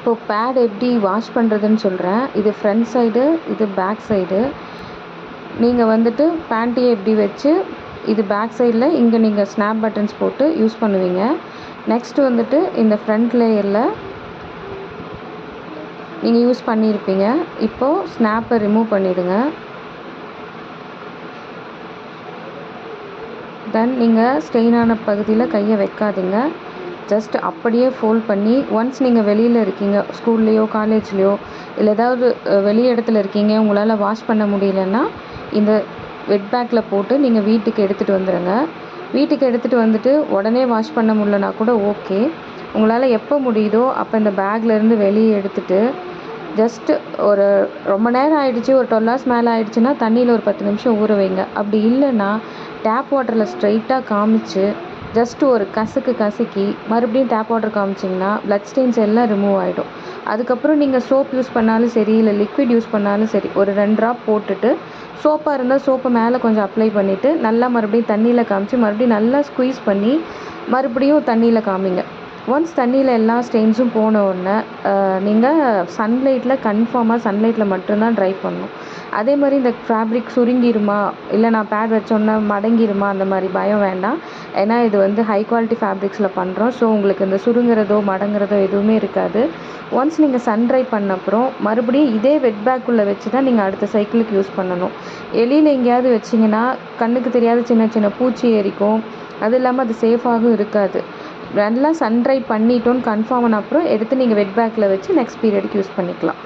இப்போது பேட் எப்படி வாஷ் பண்ணுறதுன்னு சொல்கிறேன். இது ஃப்ரண்ட் சைடு, இது பேக் சைடு. நீங்கள் வந்துட்டு பேண்ட்டியை இப்படி வச்சு இது பேக் சைடில் இங்கே நீங்கள் ஸ்னாப் பட்டன்ஸ் போட்டு யூஸ் பண்ணுவீங்க. நெக்ஸ்ட்டு வந்துட்டு இந்த ஃப்ரண்ட் லேயரில் நீங்கள் யூஸ் பண்ணியிருப்பீங்க. இப்போது ஸ்னாப்பை ரிமூவ் பண்ணிவிடுங்க. தென் நீங்கள் ஸ்டெயினான பகுதியில் கையை வைக்காதீங்க. ஜஸ்ட் அப்படியே ஃபோல்ட் பண்ணி ஒன்ஸ் நீங்கள் வெளியில் இருக்கீங்க, ஸ்கூல்லையோ காலேஜ்லேயோ இல்லை ஏதாவது வெளி இடத்துல இருக்கீங்க, உங்களால் வாஷ் பண்ண முடியலன்னா இந்த வெட் பேக்கில் போட்டு நீங்கள் வீட்டுக்கு எடுத்துகிட்டு வந்துடுங்க. வீட்டுக்கு எடுத்துகிட்டு வந்துட்டு உடனே வாஷ் பண்ண முடியலனா கூட ஓகே. உங்களால் எப்போ முடியுதோ அப்போ இந்த பேக்லேருந்து வெளியே எடுத்துகிட்டு ஜஸ்ட்டு ஒரு ரொம்ப நேரம் ஆகிடுச்சி, ஒரு 12 hours மேலே ஆகிடுச்சின்னா தண்ணியில் ஒரு 10 நிமிஷம் ஊற வைங்க. அப்படி இல்லைன்னா டேப் வாட்டரில் ஸ்ட்ரைட்டாக காமிச்சு ஜஸ்ட்டு ஒரு கசக்கி மறுபடியும் டேப் வாட்டர் காமிச்சிங்கன்னா பிளட் ஸ்டெயின்ஸ் எல்லாம் ரிமூவ் ஆகிடும். அதுக்கப்புறம் நீங்கள் சோப் யூஸ் பண்ணாலும் சரி, இல்லை லிக்விட் யூஸ் பண்ணாலும் சரி, ஒரு 2 ட்ராப் போட்டுட்டு சோப்பாக இருந்தால் சோப்பை மேலே கொஞ்சம் அப்ளை பண்ணிவிட்டு நல்லா மறுபடியும் தண்ணியில் காமிச்சு மறுபடியும் நல்லா ஸ்குவீஸ் பண்ணி மறுபடியும் தண்ணியில் காமிங்க. ஒன்ஸ் தண்ணியில் எல்லா ஸ்டெயின்ஸும் போன உடனே நீங்கள் கன்ஃபார்மாக சன்லைட்டில் மட்டும்தான் ட்ரை பண்ணணும். அதே மாதிரி இந்த ஃபேப்ரிக் சுருங்கிருமா, இல்லை நான் பேட் வச்சோன்னே மடங்கிருமா, அந்த மாதிரி பயம் வேண்டாம். ஏன்னா இது வந்து ஹை குவாலிட்டி ஃபேப்ரிக்ஸில் பண்ணுறோம். ஸோ உங்களுக்கு இந்த சுருங்குறதோ மடங்குறதோ எதுவுமே இருக்காது. ஒன்ஸ் நீங்கள் சன் ட்ரை பண்ண அப்புறம் மறுபடியும் இதே வெட் பேக்குள்ளே வச்சு தான் நீங்கள் அடுத்த சைக்கிளுக்கு யூஸ் பண்ணணும். வெளியில் எங்கேயாவது வச்சிங்கன்னா கண்ணுக்கு தெரியாத சின்ன சின்ன பூச்சி ஏறிக்கும். அது இல்லாமல் அது சேஃபாகவும் இருக்காது. நல்லா சன் ட்ரை பண்ணிட்டோன்னு கன்ஃபார்ம் ஆன அப்புறம் எடுத்து நீங்கள் வெட் பேக்கில் வச்சு நெக்ஸ்ட் பீரியடுக்கு யூஸ் பண்ணிக்கலாம்.